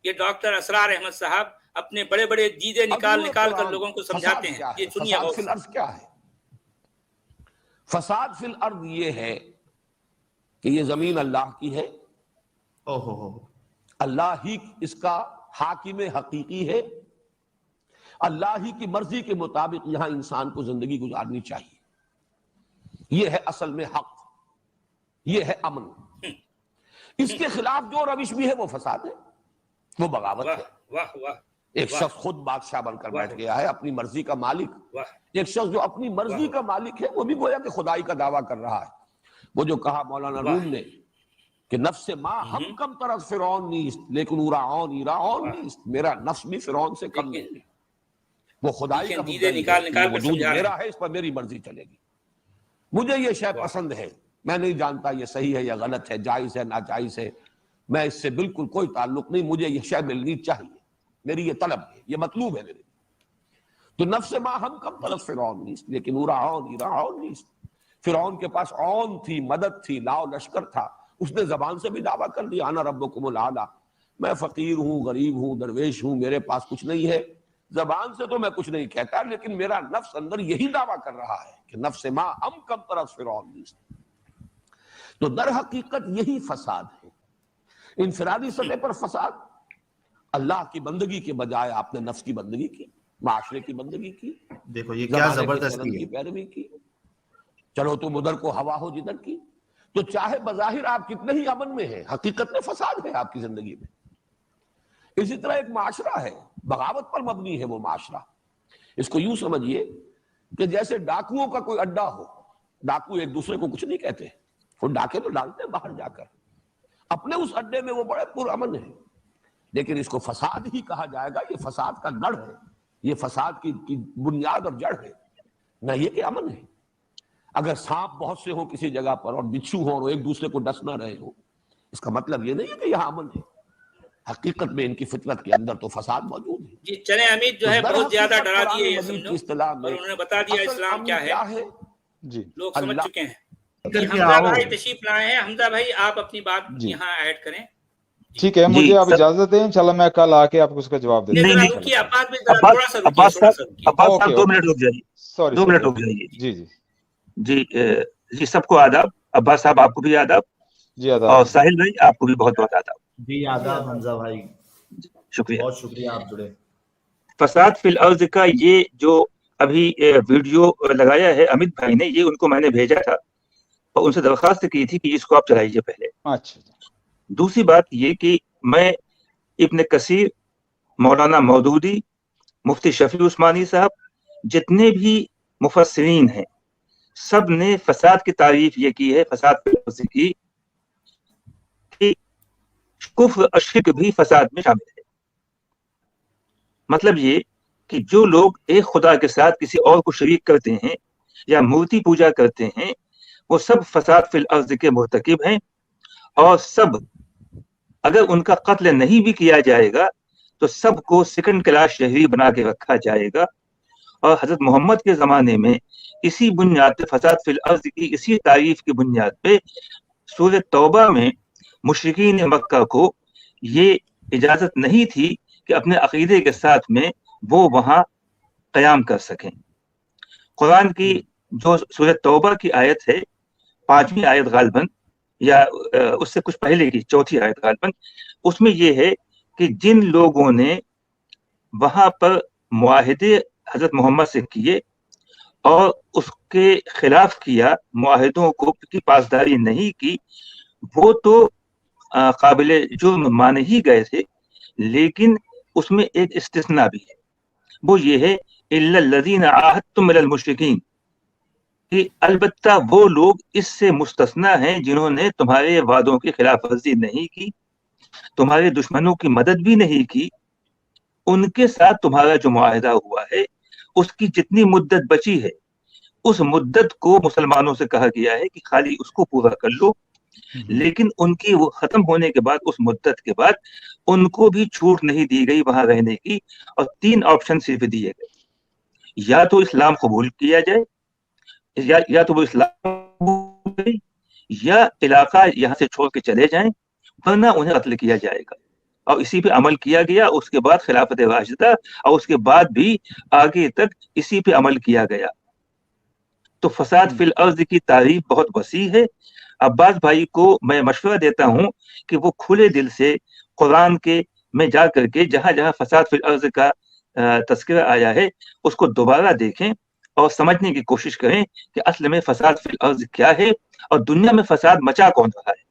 یہ ڈاکٹر اسرار احمد صاحب اپنے بڑے بڑے دیدے نکال کر لوگوں کو سمجھاتے ہیں. یہ سنیے. فساد فی الارض کیا ہے؟ فساد فی الارض یہ ہے کہ یہ زمین اللہ کی ہے، اللہ ہی اس کا حاکم حقیقی ہے، اللہ ہی کی مرضی کے مطابق یہاں انسان کو زندگی گزارنی چاہیے. یہ ہے اصل میں حق، یہ ہے امن. اس کے خلاف جو روش بھی ہے وہ فساد ہے، وہ بغاوت ہے. واہ واہ. ایک شخص خود بادشاہ بن کر بیٹھ گیا ہے، اپنی مرضی کا مالک. ایک شخص جو اپنی مرضی کا مالک ہے وہ بھی گویا کہ خدائی کا دعویٰ کر رہا ہے. وہ جو کہا مولانا روم نے کہ نفس ما ہم کم طرف فرعون نیست لیکن اورعون ایرعون نیست، میرا نفس بھی فرعون سے کم نہیں ہے. وہ خدائی کا مدعی ہے، وجود میرا ہے، اس پر میری مرضی چلے گی. مجھے یہ شے پسند ہے، میں نہیں جانتا یہ صحیح ہے یا غلط ہے، جائز ہے ناجائز ہے، میں اس سے بالکل کوئی تعلق نہیں. مجھے یہ شے ملنی چاہیے، میری یہ طلب ہے، یہ مطلوب ہے میرے. تو نفس ما ہم کم طرف فرعون نیست لیکن اورعون ایرعون نیست. فرعون کے پاس عون تھی، مدد تھی، لاؤ لشکر تھا، اس نے زبان سے بھی دعویٰ کر دیا انا ربکم الاعلی، میں فقیر ہوں، غریب ہوں، درویش ہوں، میرے پاس کچھ نہیں ہے. زبان سے تو میں کچھ نہیں کہتا، لیکن میرا نفس اندر یہی دعویٰ کر رہا ہے کہ نفس ما ہم کم طرف فرعون نیست. تو در حقیقت یہی فساد ہے. انفرادی سطح پر فساد، اللہ کی بندگی کے بجائے آپ نے نفس کی بندگی کی، معاشرے کی بندگی کی. دیکھو یہ کیا زبردستی ہے. کی پیروی کی. چلو تم ادھر کو ہوا ہو جدھر کی، تو چاہے بظاہر آپ کتنے ہی امن میں ہیں، حقیقت میں فساد ہے آپ کی زندگی میں. اسی طرح ایک معاشرہ ہے، بغاوت پر مبنی ہے وہ معاشرہ. اس کو یوں سمجھیے کہ جیسے ڈاکوؤں کا کوئی اڈا ہو، ڈاکو ایک دوسرے کو کچھ نہیں کہتے، وہ ڈاکے تو ڈالتے ہیں باہر جا کر، اپنے اس اڈے میں وہ بڑے پرامن ہیں. لیکن اس کو فساد ہی کہا جائے گا، یہ فساد کا گڑھ ہے، یہ فساد کی بنیاد اور جڑ ہے، نہ یہ کہ امن ہے. اگر سانپ بہت سے ہوں کسی جگہ پر اور بچھو ہوں اور ایک دوسرے کو ڈس نہ رہے ہوں، اس کا مطلب یہ نہیں ہے کہ یہاں امن ہے. حقیقت میں ان کی فطرت کے اندر تو فساد موجود ہے. جی چلیں، امید جو ہے بہت زیادہ ڈرا دیے یہ سمجھو، اصطلاح میں اور انہوں نے بتا دیا اسلام کیا ہے. جی لوگ سمجھ چکے ہیں. حمزہ بھائی تشریف لائے ہیں. حمزہ بھائی آپ اپنی بات یہاں ایڈ کریں. ٹھیک ہے، مجھے آپ اجازت دیں، انشاءاللہ میں کل آ کے آپ کو اس کا جواب دے دوں. نہیں رکیے، عباس بھی تھوڑا سا رکیے. عباس صاحب 2 منٹ رک جائیے، 2 منٹ رک جائیے. جی جی جی جی، سب کو آداب. عباس صاحب آپ کو بھی آداب. جی آداب. اور ساحل بھائی آپ کو بھی بہت بہت آداب. جی آداب حمزہ بھائی، شکریہ، بہت شکریہ آپ جڑے. فساد فی الارض کا یہ جو ابھی ویڈیو لگایا ہے امت بھائی نے، یہ ان کو میں نے بھیجا تھا اور ان سے درخواست کی تھی کہ اس کو آپ چلائیے پہلے. اچھا. دوسری بات یہ کہ میں ابن کثیر، مولانا مودودی، مفتی شفیع عثمانی صاحب، جتنے بھی مفسرین ہیں سب نے فساد کی تعریف یہ کی ہے، فساد فی الارض کی، کہ کفر اور شرک بھی فساد میں شامل ہے. مطلب یہ کہ جو لوگ ایک خدا کے ساتھ کسی اور کو شریک کرتے ہیں یا مورتی پوجا کرتے ہیں، وہ سب فساد فی الارض کے مرتکب ہیں، اور سب اگر ان کا قتل نہیں بھی کیا جائے گا تو سب کو سیکنڈ کلاس شہری بنا کے رکھا جائے گا. اور حضرت محمد کے زمانے میں اسی بنیاد پہ، فساد فی الارض کی اسی تعریف کی بنیاد پہ، سورہ توبہ میں مشرکین مکہ کو یہ اجازت نہیں تھی کہ اپنے عقیدے کے ساتھ میں وہ وہاں قیام کر سکیں. قرآن کی جو سورہ توبہ کی آیت ہے، 5ویں آیت غالباً، یا اس سے کچھ پہلے کی 4تھی آیت غالباً، اس میں یہ ہے کہ جن لوگوں نے وہاں پر معاہدے حضرت محمد سے کیے اور اس کے خلاف کیا، معاہدوں کو کی پاسداری نہیں کی، وہ تو قابل جرم مانے ہی گئے تھے. لیکن اس میں ایک استثناء بھی ہے، وہ یہ ہے الا الذین عاہدتم من المشرکین، کہ البتہ وہ لوگ اس سے مستثنیٰ ہیں جنہوں نے تمہارے وعدوں کی خلاف ورزی نہیں کی، تمہارے دشمنوں کی مدد بھی نہیں کی. ان کے ساتھ تمہارا جو معاہدہ ہوا ہے اس کی جتنی مدت بچی ہے، اس مدت کو مسلمانوں سے کہا گیا ہے کہ خالی اس کو پورا کر لو. لیکن ان کی وہ ختم ہونے کے بعد، اس مدت کے بعد، ان کو بھی چھوٹ نہیں دی گئی وہاں رہنے کی، اور 3 آپشن صرف دیے گئے: یا تو اسلام قبول کیا جائے، یا تو وہ اسلام، یا علاقہ یہاں سے چھوڑ کے چلے جائیں، ورنہ انہیں قتل کیا جائے گا. اور اسی پہ عمل کیا گیا. اس کے بعد خلافت راشدہ اور اس کے بعد بھی آگے تک اسی پہ عمل کیا گیا. تو فساد فی الارض کی تعریف بہت وسیع ہے. عباس بھائی کو میں مشورہ دیتا ہوں کہ وہ کھلے دل سے قرآن کے میں جا کر کے جہاں جہاں فساد فی الارض کا تذکرہ آیا ہے اس کو دوبارہ دیکھیں اور سمجھنے کی کوشش کریں کہ اصل میں فساد فی الارض کیا ہے اور دنیا میں فساد مچا کون رہا ہے.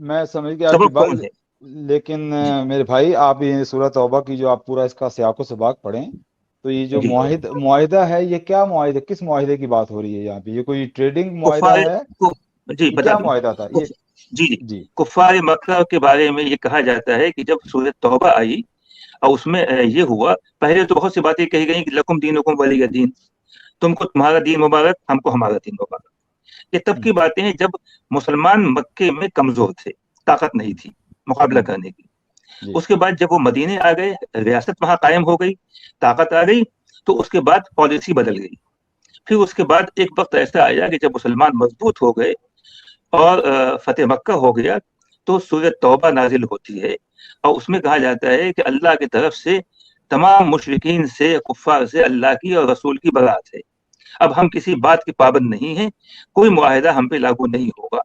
میں سمجھ گیا آپ کی سبب بات، کون ہے؟ لیکن میرے بھائی آپ یہ سورہ توبہ کی جو آپ پورا اس کا سیاق و سباق پڑھیں تو یہ جو جی. معاہدہ ہے یہ کیا معاہدہ، کس معاہدے کی بات ہو رہی ہے یہاں پہ؟ یہ کوئی ٹریڈنگ معاہدہ کفار ہے؟ جی یہ بتا کیا دوں. معاہدہ تھا یہ؟ جی جی جی کفار مکہ کے بارے میں یہ کہا جاتا ہے کہ جب سورہ توبہ آئی اور اس میں یہ ہوا، پہلے تو بہت سی باتیں کہی گئی کہ لکم دینکم ولی دین، تم کو تمہارا دین مبارک، ہم کو ہمارا دین مبارک. یہ تب کی باتیں ہیں جب مسلمان مکے میں کمزور تھے، طاقت نہیں تھی مقابلہ کرنے کی. اس کے بعد جب وہ مدینے آ گئے، ریاست وہاں قائم ہو گئی، طاقت آ گئی، تو اس کے بعد پالیسی بدل گئی. پھر اس کے بعد ایک وقت ایسا آیا کہ جب مسلمان مضبوط ہو گئے اور فتح مکہ ہو گیا تو سورہ توبہ نازل ہوتی ہے اور اس میں کہا جاتا ہے کہ اللہ کی طرف سے تمام مشرکین سے، کفار سے اللہ کی اور رسول کی برات ہے. اب ہم کسی بات کے پابند نہیں ہیں، کوئی معاہدہ ہم پہ لاگو نہیں ہوگا.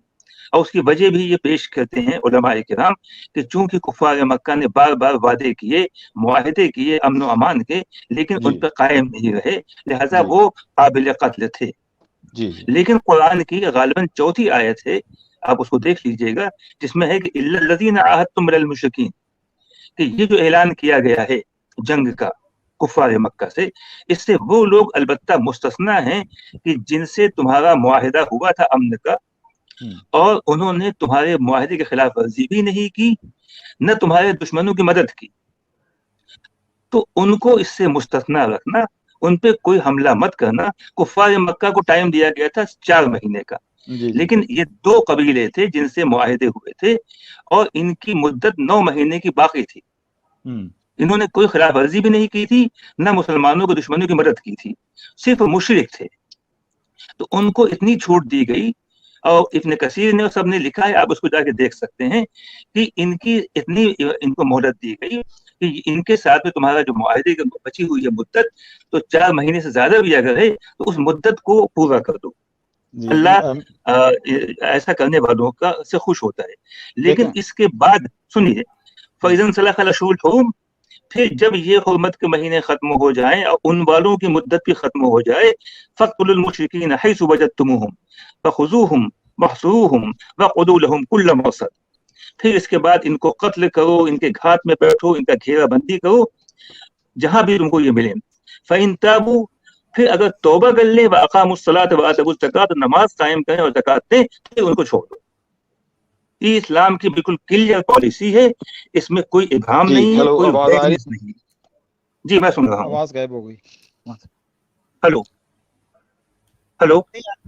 اور اس کی وجہ بھی یہ پیش کرتے ہیں علماء کرام کہ چونکہ کفار مکہ نے بار بار وعدے کیے، معاہدے کیے امن و امان کے، لیکن ان پہ قائم نہیں رہے، لہذا وہ قابل قتل تھے. لیکن قرآن کی غالباً چوتھی آیت ہے، آپ اس کو دیکھ لیجئے گا، جس میں ہے کہ الا الذین عاہدتم من المشرکین، کہ یہ جو اعلان کیا گیا ہے جنگ کا کفار مکہ سے، اس سے وہ لوگ البتہ مستثنا ہیں کہ جن سے تمہارا معاہدہ ہوا تھا امن کا اور انہوں نے تمہارے معاہدے کے خلاف ورزی بھی نہیں کی، نہ تمہارے دشمنوں کی مدد کی. تو ان کو اس سے مستثنا رکھنا، ان پہ کوئی حملہ مت کرنا. کفار مکہ کو ٹائم دیا گیا تھا 4 مہینے کا، لیکن یہ 2 قبیلے تھے جن سے معاہدے ہوئے تھے اور ان کی مدت 9 مہینے کی باقی تھی. انہوں نے کوئی خلاف ورزی بھی نہیں کی تھی، نہ مسلمانوں کو دشمنوں کی مدد کی تھی، صرف مشرک تھے. تو ان کو اتنی چھوٹ دی گئی، اور ابن کثیر نے سب نے لکھا ہے، آپ اس کو جا کے دیکھ سکتے ہیں کہ ان کی اتنی ان کو مہلت دی گئی کہ ان کے ساتھ میں تمہارا جو معاہدے کی بچی ہوئی ہے مدت، تو 4 مہینے سے زیادہ بھی اگر ہے تو اس مدت کو پورا کر دو. اللہ ایسا کرنے والوں کا سے خوش ہوتا ہے. لیکن اس کے بعد سنیے، فَإِذَا انْسَلَخَ الْأَشْهُرُ الْحُرُمُ، پھر جب یہ حرمت کے مہینے ختم ہو جائیں اور ان والوں کی مدت بھی ختم ہو جائے، فَاقْتُلُوا الْمُشْرِكِينَ حَيْثُ وَجَدتُّمُوهُمْ فَخُذُوهُمْ وَاحْصُرُوهُمْ وَاقْعُدُوا لَهُمْ كُلَّ مَرْصَدٍ. پھر اس کے بعد ان کو قتل کرو، ان کے گھات میں بیٹھو، ان کا گھیرا بندی کرو جہاں بھی تم کو یہ ملیں. فَإِن تَابُوا، پھر اگر توبہ کر لیں، وَأَقَامُوا الصَّلَاةَ وَآتَوُا الزَّكَاةَ، نماز قائم کریں اور زکات دیں، پھر ان کو چھوڑ دو. یہ اسلام کی بالکل کلیئر پالیسی ہے، اس میں کوئی ابہام نہیں ہے، کوئی ویگنس نہیں. جی میں سن رہا ہوں. آواز غائب ہو گئی. ہلو ہلو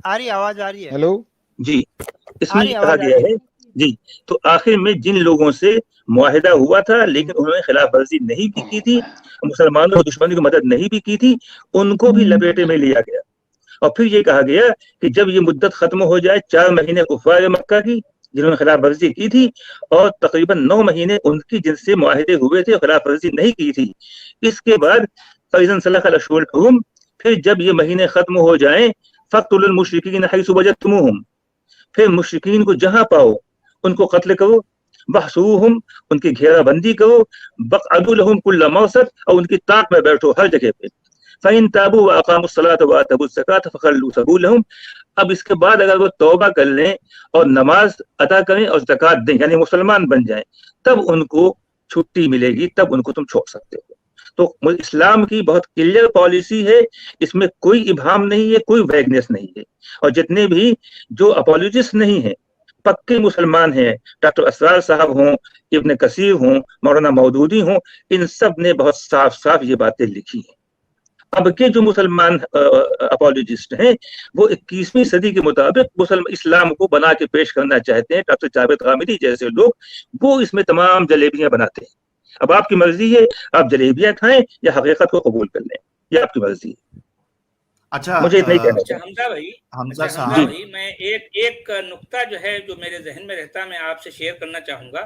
آ رہی آواز آ رہی ہے. ہلو جی، اس میں کہا گیا ہے جی، تو آخر میں جن لوگوں سے معاہدہ ہوا تھا لیکن انہوں نے خلاف ورزی نہیں کی تھی، مسلمانوں اور دشمنوں کی مدد نہیں بھی کی تھی، ان کو بھی لپیٹے میں لیا گیا. اور پھر یہ کہا گیا کہ جب یہ مدت ختم ہو جائے، 4 مہینے کفار مکہ کی جنہوں نے خلاف ورزی کی تھی اور تقریباً 9 مہینے ان کی جن سے معاہدے ہوئے تھے خلاف ورزی نہیں کی تھی. اس کے بعد فَإِذَا انْسَلَخَ الْأَشْهُرُ الْحُرُمُ، پھر جب یہ مہینے ختم ہو جائیں، فَاقْتُلُوا الْمُشْرِكِينَ حَيْثُ وَجَدتُّمُوهُمْ، پھر مشرکین کو جہاں پاؤ ان کو قتل کرو، وَاحْصُرُوهُمْ، ان کی گھیرا بندی کرو، وَاقْعُدُوا لَهُمْ كُلَّ مَرْصَدٍ، اور ان کی طاق میں بیٹھو ہر جگہ پہ. فَإِن تَابُوا وَأَقَامُوا الصَّلَاةَ وَآتَوُا الزَّكَاةَ فَخَلُّوا سَبِيلَهُمْ. اب اس کے بعد اگر وہ توبہ کر لیں اور نماز ادا کریں اور زکات دیں، یعنی مسلمان بن جائیں، تب ان کو چھٹی ملے گی، تب ان کو تم چھوڑ سکتے ہو. تو اسلام کی بہت کلیئر پالیسی ہے، اس میں کوئی ابہام نہیں ہے، کوئی ویگنس نہیں ہے. اور جتنے بھی جو اپولوجسٹ نہیں ہیں، پکے مسلمان ہیں، ڈاکٹر اسرار صاحب ہوں، ابن کثیر ہوں، مولانا مودودی ہوں، ان سب نے بہت صاف صاف یہ باتیں لکھی ہیں. اب کے جو مسلمان اپولوجسٹ ہیں وہ 21ویں صدی کے مطابق اسلام کو بنا کے پیش کرنا چاہتے ہیں. ڈاکٹر جاوید غامدی جیسے لوگ وہ اس میں تمام جلیبیاں بناتے ہیں. اب آپ کی مرضی ہے، آپ جلیبیاں کھائیں یا حقیقت کو قبول کر لیں، یہ آپ کی مرضی ہے. اچھا مجھے اتنا ہی کہنا اچھا حمزہ بھائی میں ایک نقطہ جو ہے جو میرے ذہن میں رہتا ہے میں آپ سے شیئر کرنا چاہوں گا.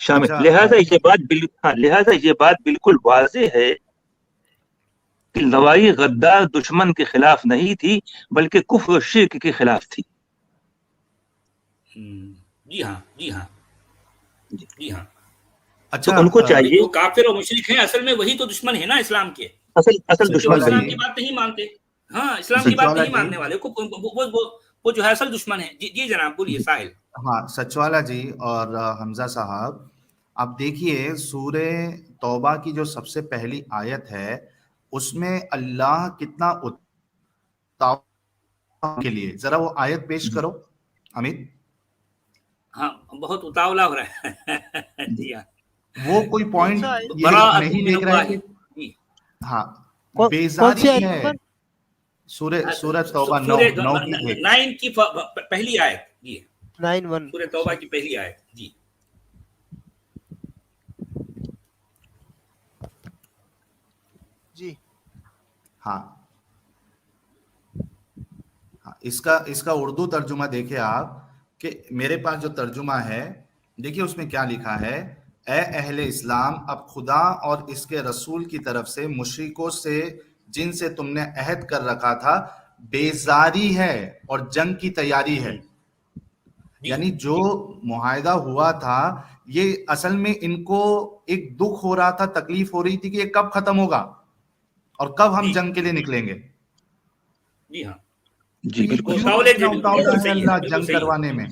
شامل. لہذا یہ بات بالکل واضح ہے کہ لڑائی غدار دشمن کے خلاف نہیں تھی بلکہ کفر و شرک کے خلاف تھی. جی ہاں جی ہاں جی ہاں. اچھا, تو ان کو چاہیے, جو کافر اور مشرک ہیں اصل میں وہی تو دشمن ہے نا اسلام کے, اصل دشمن اسلام کی بات نہیں مانتے. ہاں, اسلام کی بات نہیں ماننے والے وہ جو ہے اصل دشمن ہے. جی جناب بولیے ساحل. ہاں سچوالا جی اور حمزہ صاحب, آپ دیکھیے سورہ توبہ کی جو سب سے پہلی آیت ہے اس میں اللہ کتنا کے لیے, ذرا وہ آیت پیش کرو امید. ہاں بہت اتاولا ہو رہا ہے. جی ہاں, وہ کوئی پوائنٹ نہیں دیکھ رہے کہ ہاں بیزاری ہے. سورہ توبہ 9 کی پہلی آیت. جی 9:1 سورہ توبہ کی پہلی آیت. جی جی ہاں, اس کا اردو ترجمہ دیکھیں آپ, کہ میرے پاس جو ترجمہ ہے دیکھیے اس میں کیا لکھا ہے. اے اہل اسلام, اب خدا اور اس کے رسول کی طرف سے مشرکوں سے جن سے تم نے عہد کر رکھا تھا بیزاری ہے اور جنگ کی تیاری ہے. یعنی جو معاہدہ ہوا تھا یہ اصل میں ان کو ایک دکھ ہو رہا تھا, تکلیف ہو رہی تھی کہ یہ کب ختم ہوگا اور کب ہم جنگ کے لیے نکلیں گے. جی ہاں جی بالکل اللہ جنگ کروانے میں.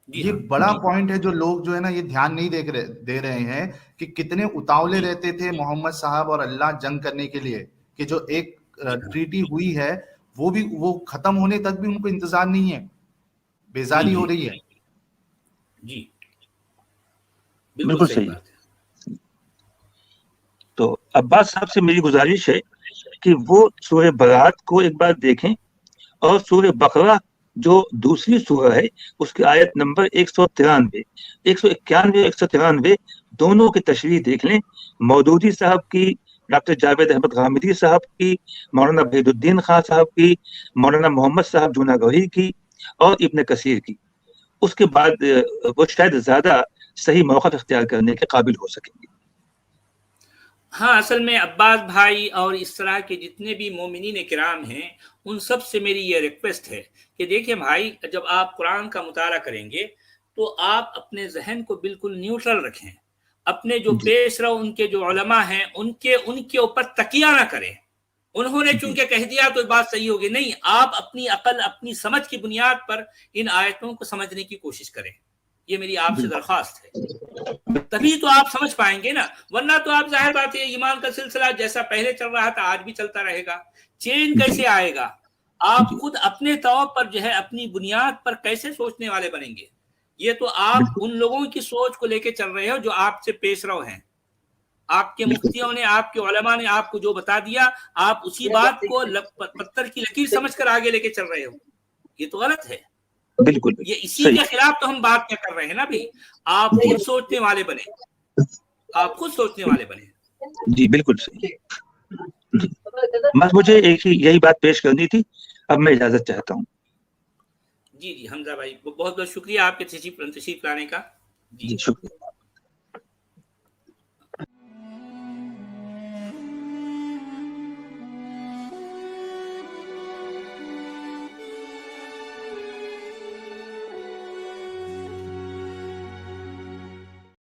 یہ بڑا پوائنٹ ہے جو لوگ جو ہے نا یہ دھیان نہیں دے رہے ہیں کہ کتنے اتاولے رہتے تھے محمد صاحب اور اللہ جنگ کرنے کے لیے, کہ جو ایک ٹریٹی ہوئی ہے وہ ختم ہونے تک بھی ان کو انتظار نہیں ہے, بیزاری ہو رہی ہے. جی بالکل صحیح. تو عباس صاحب سے میری گزارش ہے کہ وہ سورہ برات کو ایک بار دیکھیں اور سورہ بقرہ جو دوسری سورہ ہے اس کی آیت نمبر 193 193 دونوں کی تشریح دیکھ لیں. مودودی صاحب کی, ڈاکٹر جاوید احمد غامدی صاحب کی, مولانا وحید الدین خان صاحب کی, مولانا محمد صاحب جوناگوہی کی اور ابن کثیر کی. اس کے بعد وہ شاید زیادہ صحیح موقف اختیار کرنے کے قابل ہو سکیں گے. ہاں اصل میں عباس بھائی اور اس طرح کے جتنے بھی مومنین کرام ہیں ان سب سے میری یہ ریکویسٹ ہے کہ دیکھیں بھائی, جب آپ قرآن کا مطالعہ کریں گے تو آپ اپنے ذہن کو بالکل نیوٹرل رکھیں. اپنے جو پیش رو ان کے جو علماء ہیں ان کے اوپر تکیہ نہ کریں. انہوں نے چونکہ کہہ دیا تو بات صحیح ہوگی, نہیں, آپ اپنی عقل اپنی سمجھ کی بنیاد پر ان آیتوں کو سمجھنے کی کوشش کریں. یہ میری آپ سے درخواست ہے, تبھی تو آپ سمجھ پائیں گے نا. ورنہ تو آپ ظاہر بات ہے ایمان کا سلسلہ جیسا پہلے چل رہا تھا آج بھی چلتا رہے گا. چینج کیسے آئے گا؟ آپ خود اپنے طور پر جو ہے اپنی بنیاد پر کیسے سوچنے والے بنیں گے؟ یہ تو آپ ان لوگوں کی سوچ کو لے کے چل رہے ہو جو آپ سے پیش رو ہیں. آپ کے مفتیوں نے, آپ کے علماء نے آپ کو جو بتا دیا, آپ اسی بات کو پتھر کی لکیر سمجھ کر آگے لے کے چل رہے ہو. یہ تو غلط ہے. بالکل یہ اسی کے خلاف تو ہم بات کیا کر رہے ہیں نا بھائی. آپ خود سوچنے والے بنے, آپ خود سوچنے والے بنے. جی بالکل صحیح. بس مجھے ایک ہی یہی بات پیش کرنی تھی, اب میں اجازت چاہتا ہوں. جی حمزہ بھائی بہت بہت شکریہ آپ کے تشریف لانے کا. جی شکریہ.